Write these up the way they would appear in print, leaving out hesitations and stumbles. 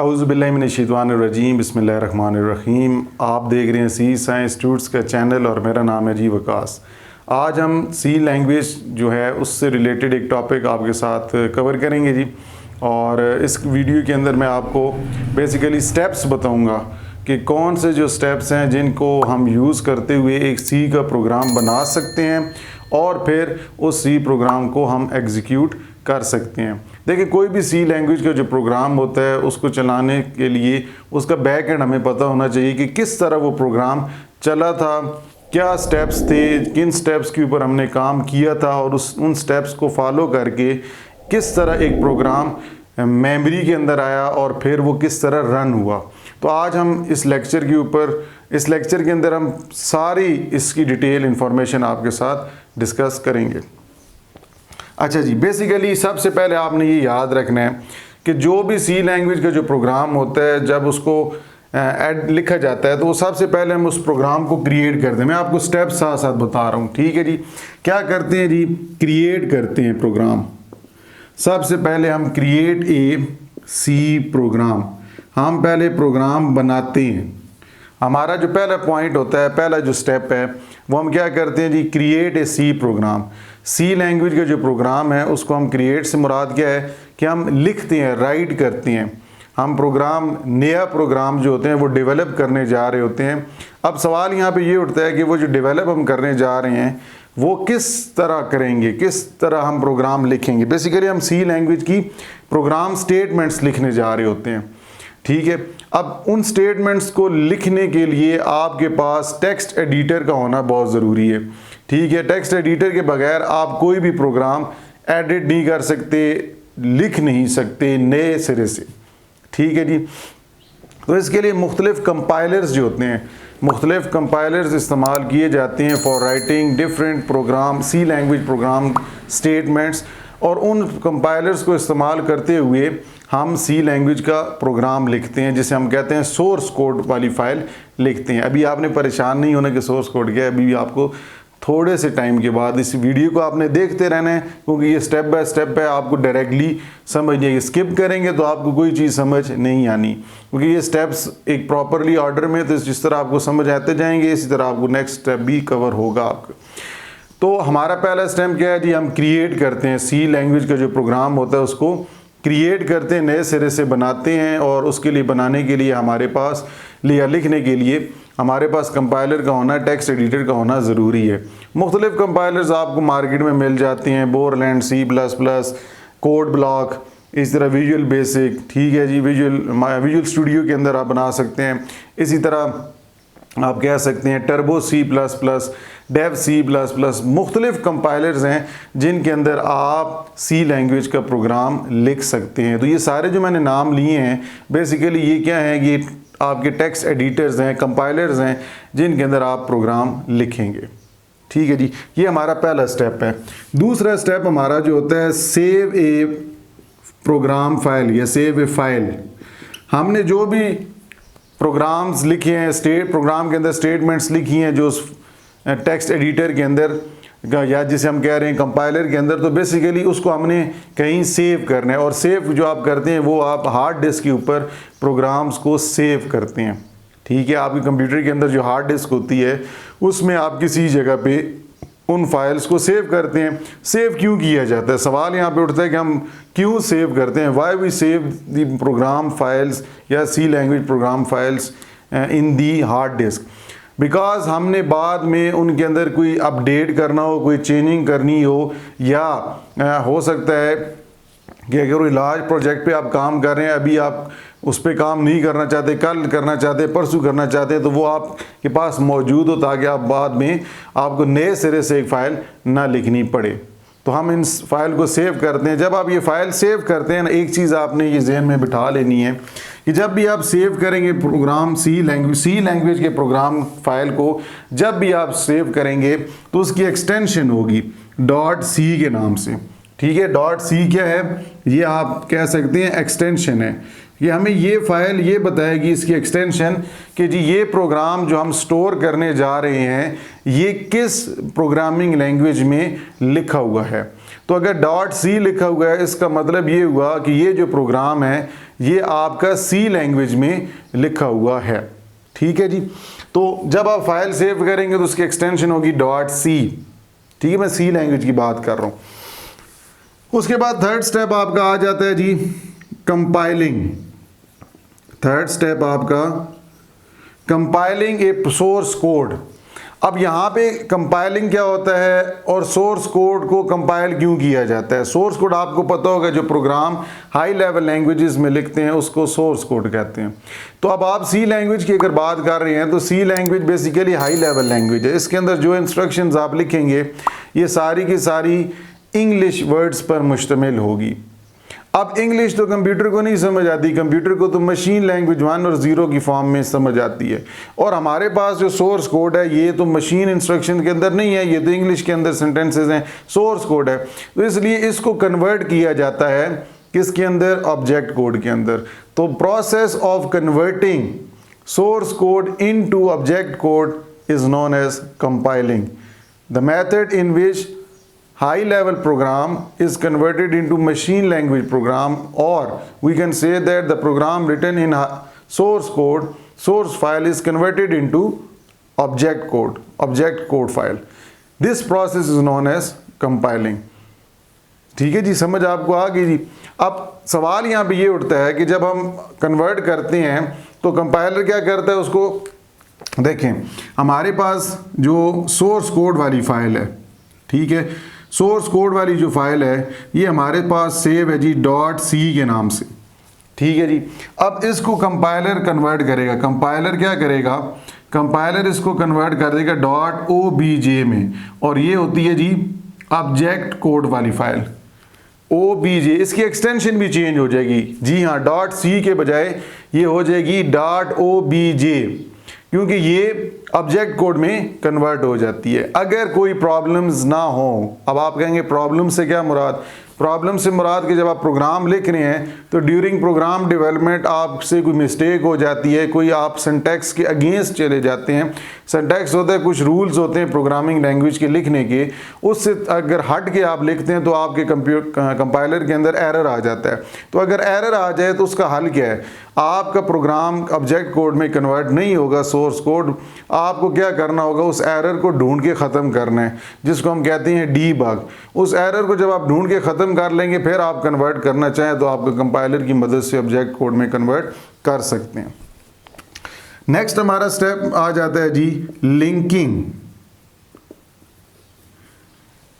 औज़ुबिल्लाहिमिनश्शैतानिर्रजीम बिस्मिल्लाहिर्रहमानिर्रहीम। आप देख रहे हैं सी साइंस ट्यूट्स का चैनल और मेरा नाम है जी वकास। आज हम सी लैंग्वेज जो है उससे रिलेटेड एक टॉपिक आपके साथ कवर करेंगे जी। और इस वीडियो के अंदर मैं आपको बेसिकली स्टेप्स बताऊंगा कि कौन से जो स्टेप्स हैं जिनको हम यूज़ करते हुए एक सी का प्रोग्राम बना सकते हैं और फिर उस सी प्रोग्राम को हम एग्जीक्यूट कर सकते हैं। देखिए, कोई भी सी लैंग्वेज का जो प्रोग्राम होता है उसको चलाने के लिए उसका बैक एंड हमें पता होना चाहिए कि किस तरह वो प्रोग्राम चला था, क्या स्टेप्स थे, किन स्टेप्स के ऊपर हमने काम किया था और उन स्टेप्स को फॉलो करके किस तरह एक प्रोग्राम मेमोरी के अंदर आया और फिर वो किस तरह रन हुआ। तो आज हम इस लेक्चर के अंदर हम सारी इसकी डिटेल इंफॉर्मेशन आपके साथ डिस्कस करेंगे। अच्छा जी, बेसिकली सबसे पहले आपने ये याद रखना है कि जो भी सी लैंग्वेज का जो प्रोग्राम होता है जब उसको लिखा जाता है तो वो सबसे पहले हम उस प्रोग्राम को क्रिएट करते हैं। मैं आपको स्टेप साथ साथ बता रहा हूँ, ठीक है जी। क्या करते हैं जी, क्रिएट करते हैं प्रोग्राम। सबसे पहले हम क्रिएट ए सी प्रोग्राम, हम पहले प्रोग्राम बनाते हैं। हमारा जो पहला पॉइंट होता है, पहला जो स्टेप है वो हम क्या करते हैं जी, create a C program. C language का जो प्रोग्राम है उसको हम क्रिएट से मुराद क्या है कि हम लिखते हैं, राइट करते हैं। हम प्रोग्राम, नया प्रोग्राम जो होते हैं वो डेवलप करने जा रहे होते हैं। अब सवाल यहाँ पे ये उठता है कि वो जो डेवलप हम करने जा रहे हैं वो किस तरह करेंगे, किस तरह हम प्रोग्राम लिखेंगे। बेसिकली हम सी लैंग्वेज की प्रोग्राम स्टेटमेंट्स लिखने जा रहे होते हैं, ठीक है। अब उन स्टेटमेंट्स को लिखने के लिए आपके पास टेक्स्ट एडिटर का होना बहुत ज़रूरी है, ठीक है। टेक्स्ट एडिटर के बगैर आप कोई भी प्रोग्राम एडिट नहीं कर सकते, लिख नहीं सकते नए सिरे से, ठीक है जी। तो इसके लिए मुख्तलिफ कंपाइलर्स जो होते हैं, मुख्तलिफ कंपाइलर्स इस्तेमाल किए जाते हैं for writing different program, C language program statements. और उन कंपाइलर्स को इस्तेमाल करते हुए हम सी लैंग्वेज का प्रोग्राम लिखते हैं, जिसे हम कहते हैं सोर्स कोड वाली फ़ाइल लिखते हैं। अभी आपने परेशान नहीं होना कि सोर्स कोड क्या है, अभी आपको थोड़े से टाइम के बाद इस वीडियो को आपने देखते रहना है, क्योंकि ये स्टेप बाय स्टेप है। आपको डायरेक्टली समझिए, स्किप करेंगे तो आपको कोई चीज़ समझ नहीं आनी, क्योंकि ये स्टेप्स एक प्रॉपरली ऑर्डर में, तो जिस तरह आपको समझ आते जाएंगे इसी तरह आपको नेक्स्ट स्टेप भी कवर होगा आपका। तो हमारा पहला स्टेप क्या है जी, हम क्रिएट करते हैं सी लैंग्वेज का जो प्रोग्राम होता है उसको क्रिएट करते हैं, नए सिरे से बनाते हैं। और उसके लिए बनाने के लिए हमारे पास लिखने के लिए हमारे पास कंपाइलर का होना, टेक्स्ट एडिटर का होना ज़रूरी है। मुख्तलिफ कंपाइलर्स आपको मार्केट में मिल जाते हैं, बोरलैंड, C++, कोड ब्लॉक, इस तरह विजुअल बेसिक, ठीक है जी। विजुअल स्टूडियो के अंदर आप बना सकते हैं। इसी तरह आप कह सकते हैं टर्बो C++, डेव C++, मुख्तलिफ कंपाइलर्स हैं जिनके अंदर आप सी लैंग्वेज का प्रोग्राम लिख सकते हैं। तो ये सारे जो मैंने नाम लिए हैं बेसिकली ये क्या है, ये आपके टेक्स्ट एडिटर्स हैं, कंपाइलर्स हैं जिनके अंदर आप प्रोग्राम लिखेंगे, ठीक है जी। ये हमारा पहला स्टेप है। दूसरा स्टेप हमारा जो होता है सेव ए प्रोग्राम फाइल या सेव ए फाइल। हमने जो भी प्रोग्राम्स लिखे हैं, प्रोग्राम के अंदर स्टेटमेंट्स लिखी हैं जो टेक्स्ट एडिटर के अंदर या जिसे हम कह रहे हैं कंपाइलर के अंदर, तो बेसिकली उसको हमने कहीं सेव करना है। और सेव जो आप करते हैं वो आप हार्ड डिस्क के ऊपर प्रोग्राम्स को सेव करते हैं, ठीक है। आपके कंप्यूटर के अंदर जो हार्ड डिस्क होती है उसमें आप किसी जगह पे उन फाइल्स को सेव करते हैं। सेव क्यों किया जाता है, सवाल यहाँ पे उठता है कि हम क्यों सेव करते हैं, why we save the program files या C language program files in the hard disk. Because हमने बाद में उनके अंदर कोई अपडेट करना हो, कोई चेंजिंग करनी हो, या हो सकता है कि अगर कोई लार्ज प्रोजेक्ट पे आप काम कर रहे हैं, अभी आप उस पर काम नहीं करना चाहते, कल करना चाहते, परसों करना चाहते हैं, तो वो आपके पास मौजूद हो ताकि आप बाद में आपको नए सिरे से एक फ़ाइल ना लिखनी पड़े। तो हम इन फाइल को सेव करते हैं। जब आप ये फाइल सेव करते हैं ना, एक चीज़ आपने ये जहन में बिठा लेनी है कि जब भी आप सेव करेंगे प्रोग्राम सी लैंग्वेज के प्रोग्राम फाइल को, जब भी आप सेव करेंगे तो उसकी एक्सटेंशन होगी .c के नाम से, ठीक है। .c क्या है, ये आप कह सकते हैं एक्सटेंशन है। ये हमें ये फाइल ये बताएगी इसकी एक्सटेंशन कि जी ये प्रोग्राम जो हम स्टोर करने जा रहे हैं ये किस प्रोग्रामिंग लैंग्वेज में लिखा हुआ है। तो अगर .c लिखा हुआ है इसका मतलब ये हुआ कि ये जो प्रोग्राम है ये आपका C लैंग्वेज में लिखा हुआ है। ठीक है जी। तो जब आप फाइल सेव करेंगे तो उसकी एक्सटेंशन होगी .c। ठीक है, मैं C लैंग्वेज की बात कर रहा हूँ। उसके बाद थर्ड स्टेप आपका आ जाता है जी कंपाइलिंग। थर्ड स्टेप आपका कंपाइलिंग ए सोर्स कोड। अब यहाँ पे कंपाइलिंग क्या होता है और सोर्स कोड को कंपाइल क्यों किया जाता है? सोर्स कोड आपको पता होगा, जो प्रोग्राम हाई लेवल लैंग्वेजेस में लिखते हैं उसको सोर्स कोड कहते हैं। तो अब आप सी लैंग्वेज की अगर बात कर रहे हैं तो C language basically high level language है। इसके अंदर जो इंस्ट्रक्शंस आप लिखेंगे ये सारी की सारी इंग्लिश वर्ड्स पर मुश्तमिल होगी। अब इंग्लिश तो कंप्यूटर को नहीं समझ आती, कंप्यूटर को तो मशीन लैंग्वेज 1 और 0 की फॉर्म में समझ आती है। और हमारे पास जो सोर्स कोड है ये तो मशीन इंस्ट्रक्शन के अंदर नहीं है, ये तो इंग्लिश के अंदर सेंटेंसेस हैं, सोर्स कोड है। तो इसलिए इसको कन्वर्ट किया जाता है किसके अंदर? ऑब्जेक्ट कोड के अंदर। तो process of converting source code into object code is known as compiling. The method in which high level program is converted into machine language program, or we can say that the program written in source code, source file is converted into object code file. This process is known as compiling. ठीक है जी, समझ आपको आ गई जी। अब सवाल यहाँ पे ये उठता है कि जब हम कन्वर्ट करते हैं तो कंपाइलर क्या करता है उसको? देखें, हमारे पास जो सोर्स कोड वाली फाइल है, ठीक है, सोर्स कोड वाली जो फाइल है ये हमारे पास सेव है जी .c के नाम से। ठीक है जी। अब इसको कंपाइलर कन्वर्ट करेगा। कंपाइलर क्या करेगा? कंपाइलर इसको कन्वर्ट कर देगा .obj में, और ये होती है जी ऑब्जेक्ट कोड वाली फाइल obj। इसकी एक्सटेंशन भी चेंज हो जाएगी, जी हाँ, .c के बजाय ये हो जाएगी .obj, क्योंकि ये ऑब्जेक्ट कोड में कन्वर्ट हो जाती है। अगर कोई प्रॉब्लम्स ना हो, अब आप कहेंगे प्रॉब्लम से क्या मुराद? प्रॉब्लम से मुराद कि जब आप प्रोग्राम लिख रहे हैं तो ड्यूरिंग प्रोग्राम डेवलपमेंट आपसे कोई मिस्टेक हो जाती है, कोई आप सिंटैक्स के अगेंस्ट चले जाते हैं। सिंटैक्स होता है, कुछ रूल्स होते हैं प्रोग्रामिंग लैंग्वेज के लिखने के, उससे अगर हट के आप लिखते हैं तो आपके कंपाइलर के अंदर एरर आ जाता है। तो अगर एरर आ जाए तो उसका हल क्या है? आपका प्रोग्राम ऑब्जेक्ट कोड में कन्वर्ट नहीं होगा, सोर्स कोड। आपको क्या करना होगा? उस एरर को ढूंढ के ख़त्म करना है, जिसको हम कहते हैं डीबग। उस एरर को जब आप ढूंढ के ख़त्म कर लेंगे, फिर आप कन्वर्ट करना चाहें तो आपका कंपाइलर की मदद से ऑब्जेक्ट कोड में कन्वर्ट कर सकते हैं। नेक्स्ट हमारा स्टेप आ जाता है जी लिंकिंग।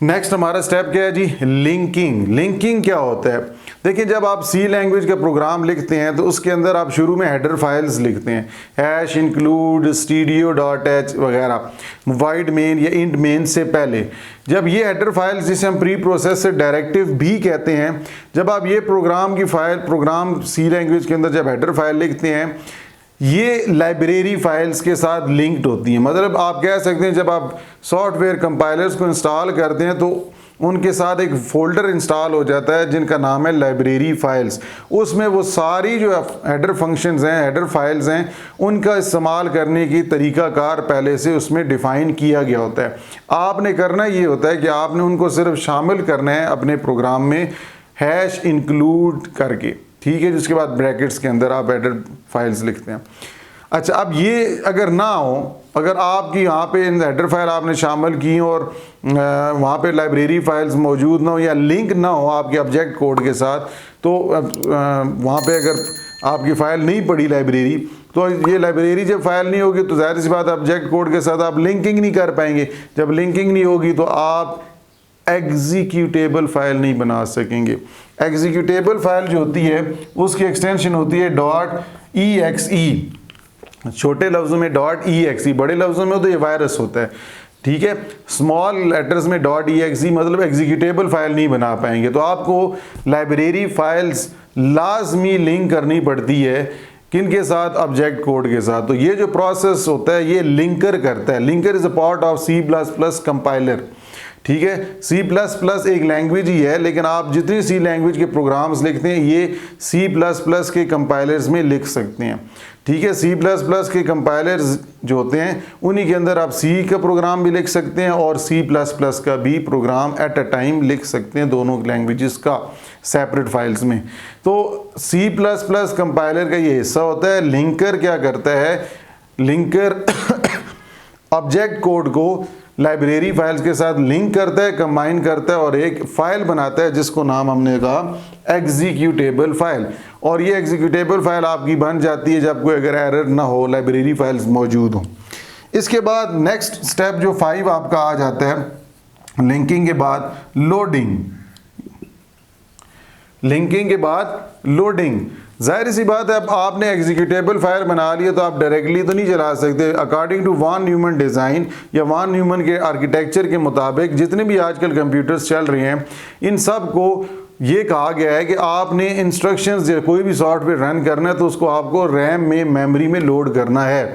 नेक्स्ट हमारा स्टेप क्या है जी? लिंकिंग। लिंकिंग क्या होता है? देखिए, जब आप सी लैंग्वेज का प्रोग्राम लिखते हैं तो उसके अंदर आप शुरू में हेडर फाइल्स लिखते हैं, हैश इंक्लूड stdio.h वगैरह, वाइड मेन या इंट मेन से पहले। जब ये हेडर फाइल्स, जिसे हम प्री प्रोसेसर डायरेक्टिव भी कहते हैं, जब आप ये प्रोग्राम की फाइल, प्रोग्राम सी लैंग्वेज के अंदर जब हेडर फाइल लिखते हैं, ये लाइब्रेरी फाइल्स के साथ लिंक्ड होती हैं। मतलब आप कह सकते हैं जब आप सॉफ्टवेयर कंपाइलर्स को इंस्टॉल करते हैं तो उनके साथ एक फ़ोल्डर इंस्टॉल हो जाता है जिनका नाम है लाइब्रेरी फाइल्स। उसमें वो सारी जो हेडर फंक्शंस हैं, हेडर फाइल्स हैं, उनका इस्तेमाल करने की तरीक़ाकार पहले से उसमें डिफ़ाइन किया गया होता है। आपने करना ये होता है कि आपने उनको सिर्फ शामिल करना है अपने प्रोग्राम में हैश इंक्लूड करके, ठीक है, जिसके बाद ब्रैकेट्स के अंदर आप हेडर फाइल्स लिखते हैं। अच्छा, अब ये अगर ना हो, अगर आपकी यहाँ पे हेडर फाइल आपने शामिल की और वहाँ पे लाइब्रेरी फाइल्स मौजूद ना हो या लिंक ना हो आपके ऑब्जेक्ट कोड के साथ, तो वहाँ पे अगर आपकी फ़ाइल नहीं पड़ी लाइब्रेरी, तो ये लाइब्रेरी जब फाइल नहीं होगी तो ज़ाहिर सी बात ऑब्जेक्ट कोड के साथ आप लिंकिंग नहीं कर पाएंगे। जब लिंकिंग नहीं होगी तो आप एग्जीक्यूटेबल फाइल नहीं बना सकेंगे। एग्जीक्यूटेबल फाइल जो होती है उसकी एक्सटेंशन होती है .exe, छोटे लफ्ज़ों में .exe, बड़े लफ्ज़ों में तो ये वायरस होता है, ठीक है। स्मॉल लेटर्स में .exe मतलब एग्जीक्यूटेबल फाइल नहीं बना पाएंगे। तो आपको लाइब्रेरी फाइल्स लाजमी लिंक करनी पड़ती है, किनके साथ? ऑब्जेक्ट कोड के साथ। तो ये जो प्रोसेस होता है ये लिंकर करता है। Linker is a part of C++ compiler, ठीक है। C++ एक लैंग्वेज ही है, लेकिन आप जितनी सी लैंग्वेज के प्रोग्राम्स लिखते हैं ये C++ के कंपाइलर्स में लिख सकते हैं, ठीक है। सी प्लस प्लस के कंपाइलर्स जो होते हैं उन्हीं के अंदर आप सी का प्रोग्राम भी लिख सकते हैं और सी प्लस प्लस का भी प्रोग्राम एट अ टाइम लिख सकते हैं, दोनों लैंग्वेजेस का सेपरेट फाइल्स में। तो सी प्लस प्लस कंपाइलर का ये हिस्सा होता है। लिंकर क्या करता है, लिंकर ऑब्जेक्ट कोड को लाइब्रेरी फाइल्स के साथ लिंक करता है, कंबाइन करता है और एक फाइल बनाता है जिसको नाम हमने कहा एग्जीक्यूटेबल फाइल। और ये एग्जीक्यूटेबल फाइल आपकी बन जाती है जब कोई अगर एरर ना हो, लाइब्रेरी फाइल्स मौजूद हो। इसके बाद नेक्स्ट स्टेप जो 5 आपका आ जाता है लिंकिंग के बाद लोडिंग। लिंकिंग के बाद लोडिंग, जाहिर सी बात है अब आपने एग्जीक्यूटेबल फाइल बना लिया तो आप डायरेक्टली तो नहीं चला सकते। According to von Neumann design या वॉन न्यूमन के आर्किटेक्चर के मुताबिक जितने भी आजकल कंप्यूटर्स चल रहे हैं इन सब को ये कहा गया है कि आपने इंस्ट्रक्शंस कोई भी सॉफ्टवेयर रन करना है तो उसको आपको रैम में, मेमोरी में लोड करना है।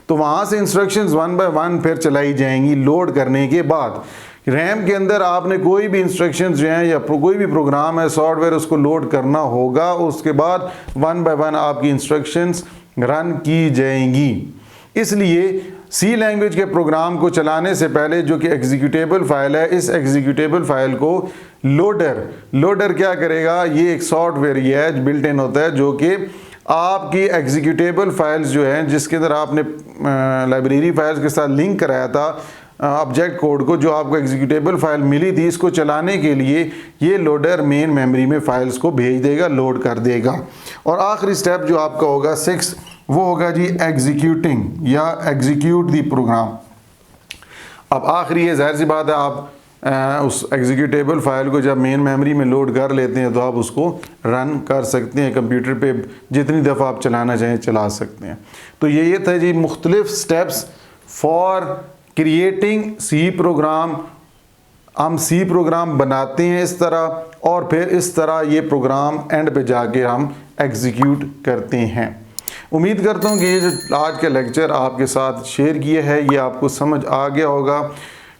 तो वहाँ से इंस्ट्रक्शंस 1 बाय 1 फिर चलाई जाएंगी। लोड करने के बाद रैम के अंदर आपने कोई भी इंस्ट्रक्शंस जो हैं या कोई भी प्रोग्राम है, सॉफ्टवेयर, उसको लोड करना होगा। उसके बाद 1 बाय 1 आपकी इंस्ट्रक्शंस रन की जाएंगी। इसलिए सी लैंग्वेज के प्रोग्राम को चलाने से पहले जो कि एग्जीक्यूटेबल फाइल है, इस एग्जीक्यूटेबल फाइल को लोडर क्या करेगा, ये एक सॉफ्टवेयर ये है बिल्ट इन होता है जो कि आपकी एग्जीक्यूटेबल फाइल्स जो हैं जिसके अंदर आपने लाइब्रेरी फाइल्स के साथ लिंक कराया था ऑब्जेक्ट कोड को, जो आपको एग्जीक्यूटेबल फाइल मिली थी, इसको चलाने के लिए ये लोडर मेन मेमोरी में फाइल्स को भेज देगा, लोड कर देगा। और आखिरी स्टेप जो आपका होगा 6 वो होगा जी एग्जीक्यूटिंग या एग्जीक्यूट दी प्रोग्राम। अब आखिरी है, जाहिर सी बात है आप उस एग्जीक्यूटेबल फाइल को जब मेन मेमोरी में लोड कर लेते हैं तो आप उसको रन कर सकते हैं कंप्यूटर पे, जितनी दफ़ा आप चलाना चाहें चला सकते हैं। तो ये था जी मुख्तलिफ steps for creating C program. हम सी प्रोग्राम बनाते हैं इस तरह और फिर इस तरह ये प्रोग्राम एंड पे जाके हम एग्जीक्यूट करते हैं। उम्मीद करता हूँ कि ये जो आज का लेक्चर आपके साथ शेयर किया है ये आपको समझ आ गया होगा।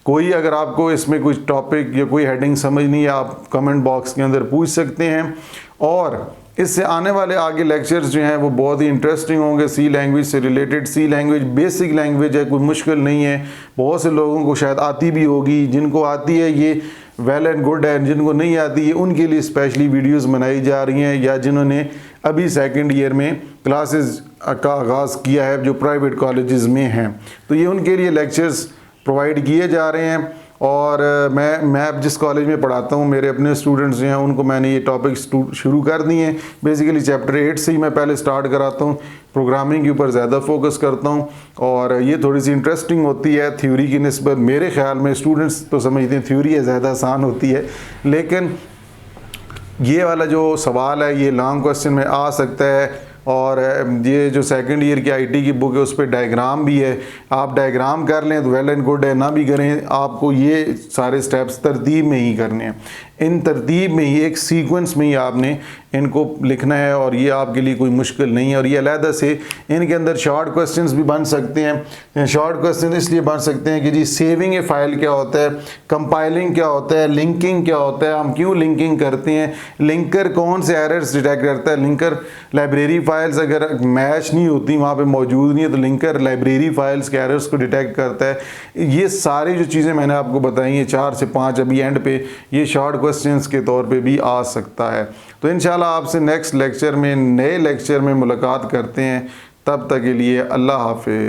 कोई अगर आपको इसमें कुछ टॉपिक या कोई हेडिंग समझ नहीं है आप कमेंट बॉक्स के अंदर पूछ सकते हैं। और इससे आने वाले आगे लेक्चर्स जो हैं वो बहुत ही इंटरेस्टिंग होंगे सी लैंग्वेज से रिलेटेड। सी लैंग्वेज बेसिक लैंग्वेज है, कोई मुश्किल नहीं है, बहुत से लोगों को शायद आती भी होगी, जिनको आती है ये वेल एंड गुड है, जिनको नहीं आती है उनके लिए स्पेशली वीडियोस बनाई जा रही हैं, या जिन्होंने अभी सेकंड ईयर में क्लासेस का आगाज़ किया है जो प्राइवेट कॉलेजेस में हैं, तो ये उनके लिए लेक्चर्स प्रोवाइड किए जा रहे हैं। और मैं अब जिस कॉलेज में पढ़ाता हूँ मेरे अपने स्टूडेंट्स जो हैं उनको मैंने ये टॉपिक्स शुरू कर दिए हैं। बेसिकली चैप्टर 8 से ही मैं पहले स्टार्ट कराता हूँ, प्रोग्रामिंग के ऊपर ज़्यादा फोकस करता हूँ और ये थोड़ी सी इंटरेस्टिंग होती है थ्योरी की निस्बत। मेरे ख्याल में स्टूडेंट्स तो समझते हैं थ्योरी है ज़्यादा आसान होती है, लेकिन ये वाला जो सवाल है ये लॉन्ग क्वेश्चन में आ सकता है। और ये जो सेकंड ईयर की आईटी की बुक है उस पर डायग्राम भी है, आप डायग्राम कर लें तो वेल एंड गुड है, ना भी करें आपको ये सारे स्टेप्स तरतीब में ही करने हैं। इन तरतीब में ही एक सीक्वेंस में ही आपने इनको लिखना है और ये आपके लिए कोई मुश्किल नहीं है। और ये अलहदा से इनके अंदर शॉर्ट क्वेश्चंस भी बन सकते हैं। शॉर्ट क्वेश्चन इसलिए बन सकते हैं कि जी सेविंग ए फाइल क्या होता है, कंपाइलिंग क्या होता है, लिंकिंग क्या होता है, हम क्यों लिंकिंग करते हैं, लिंकर कौन से एरर्स डिटेक्ट करता है, लिंकर लाइब्रेरी फाइल्स अगर मैच नहीं होती वहाँ पे मौजूद नहीं है तो लिंकर लाइब्रेरी फाइल्स के एरर्स को डिटेक्ट करता है। ये सारी जो चीज़ें मैंने आपको बताई हैं 4 से 5 अभी एंड पे ये शॉर्ट क्वेश्चंस के तौर पे भी आ सकता है। तो इंशाल्लाह आपसे नेक्स्ट लेक्चर में नए लेक्चर में मुलाकात करते हैं, तब तक के लिए अल्लाह हाफिज़।